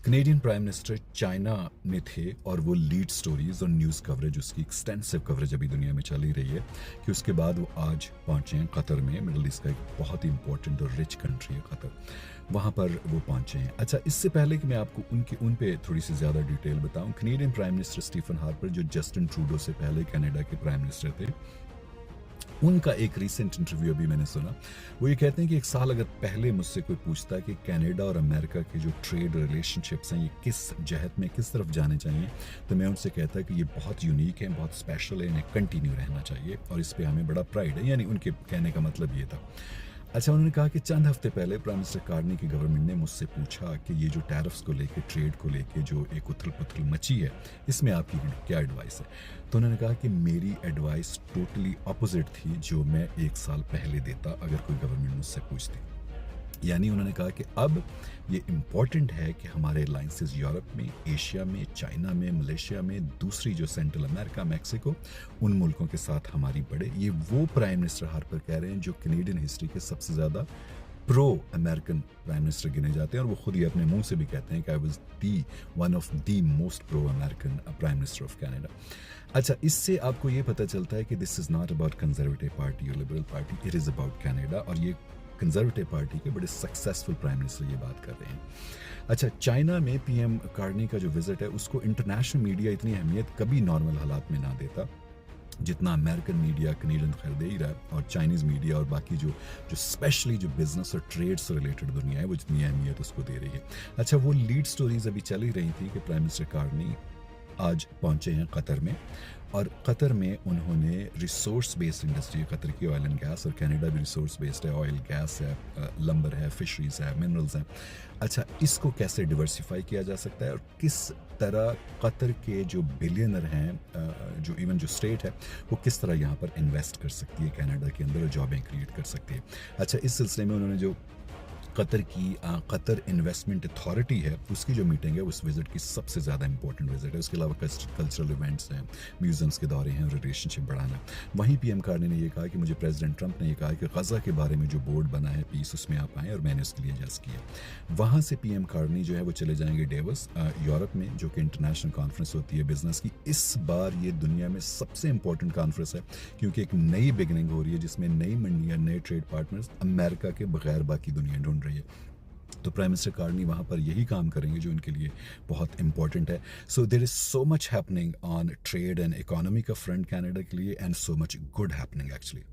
Canadian prime minister China में थे और वो लीड स्टोरीज और न्यूज़ कवरेज, उसकी एक्सटेंसिव कवरेज अभी दुनिया में चल ही रही है कि उसके बाद वो आज पहुंचे हैं कतर में। मिडल ईस्ट का एक बहुत ही इंपॉर्टेंट और रिच कंट्री है कतर, वहाँ पर वो पहुंचे हैं। अच्छा, इससे पहले कि मैं आपको उन पे थोड़ी सी ज़्यादा डिटेल बताऊं, Canadian prime minister Stephen Harper जो जस्टिन ट्रूडो से पहले कनाडा के प्राइम मिनिस्टर थे, उनका एक रीसेंट इंटरव्यू अभी मैंने सुना। वो ये कहते हैं कि एक साल अगर पहले मुझसे कोई पूछता है कि कनाडा और अमेरिका के जो ट्रेड रिलेशनशिप्स हैं ये किस जहत में, किस तरफ जाने चाहिए, तो मैं उनसे कहता कि ये बहुत यूनिक है, बहुत स्पेशल है, इन्हें कंटिन्यू रहना चाहिए और इस पर हमें बड़ा प्राइड है। यानी उनके कहने का मतलब ये था। अच्छा, उन्होंने कहा कि चंद हफ्ते पहले प्राइम मिनिस्टर कार्नी की गवर्नमेंट ने मुझसे पूछा कि ये जो टैरिफ्स को लेके, ट्रेड को लेके जो एक उथल पुथल मची है, इसमें आपकी क्या एडवाइस है। तो उन्होंने कहा कि मेरी एडवाइस टोटली अपोजिट थी जो मैं एक साल पहले देता अगर कोई गवर्नमेंट मुझसे पूछती। यानी उन्होंने कहा कि अब ये इम्पॉर्टेंट है कि हमारे अलाइंसेस यूरोप में, एशिया में, चाइना में, मलेशिया में, दूसरी जो सेंट्रल अमेरिका, मैक्सिको, उन मुल्कों के साथ हमारी बढ़े। ये वो प्राइम मिनिस्टर हार्पर कह रहे हैं जो कनेडियन हिस्ट्री के सबसे ज़्यादा प्रो अमेरिकन प्राइम मिनिस्टर गिने जाते हैं और वो खुद ही अपने मुंह से भी कहते हैं कि I was the one of the most pro American prime minister of Canada. अच्छा, इससे आपको ये पता चलता है कि this is not about conservative party और liberal party, it is about Canada. और ये कंजर्वेटिव पार्टी के बड़े सक्सेसफुल प्राइम मिनिस्टर ये बात कर रहे हैं। अच्छा, चाइना में पीएम कार्नी का जो विजिट है उसको इंटरनेशनल मीडिया इतनी अहमियत कभी नॉर्मल हालात में ना देता जितना अमेरिकन मीडिया कनेडियन खैर दे ही रहा है, और चाइनीज़ मीडिया और बाकी जो जो स्पेशली जो बिजनेस और ट्रेड से रिलेटेड दुनिया है वो जितनी अहमियत उसको दे रही है। अच्छा, वो लीड स्टोरीज अभी चल ही रही थी कि प्राइम मिनिस्टर कार्नी आज पहुंचे हैं कतर में और कतर में उन्होंने रिसोर्स बेस्ड इंडस्ट्री, कतर की ऑयल एंड गैस, और कनाडा भी रिसोर्स बेस्ड है, ऑयल गैस है, लंबर है, फिशरीज है, मिनरल्स हैं। अच्छा, इसको कैसे डिवर्सिफाई किया जा सकता है और किस तरह कतर के जो बिलियनर हैं, जो इवन जो स्टेट है, वो किस तरह यहाँ पर इन्वेस्ट कर सकती है कनाडा के अंदर और जॉबें क्रिएट कर सकती है। अच्छा, इस सिलसिले में उन्होंने जो कतर इन्वेस्टमेंट अथॉरिटी है उसकी जो मीटिंग है उस विजिट की सबसे ज़्यादा इंपॉर्टेंट विजिट है। उसके अलावा कल्चरल इवेंट्स हैं, म्यूजियम्स के दौरे हैं और रिलेशनशिप बढ़ाना। वहीं पीएम कार्नी ने यह कहा कि मुझे प्रेसिडेंट ट्रंप ने यह कहा कि गज़ा के बारे में जो बोर्ड बना है पीस, उसमें आप आएँ और मैंने उसके लिए एडजस्ट किया। वहाँ से पीएम कार्नी जो है वो चले जाएंगे डेवस, यूरोप में, जो कि इंटरनेशनल कॉन्फ्रेंस होती है बिजनेस की। इस बार ये दुनिया में सबसे इंपॉर्टेंट कॉन्फ्रेंस है क्योंकि एक नई बिगनिंग हो रही है जिसमें नई मंडियाँ, नए ट्रेड पार्टनर्स अमेरिका के बगैर बाकी दुनिया ढूंढ रही है। तो प्राइम मिनिस्टर कार्नी वहाँ पर यही काम करेंगे जो इनके लिए बहुत इंपॉर्टेंट है। So there is so much happening on trade and economy का फ्रंट कनाडा के लिए, and so much good happening actually.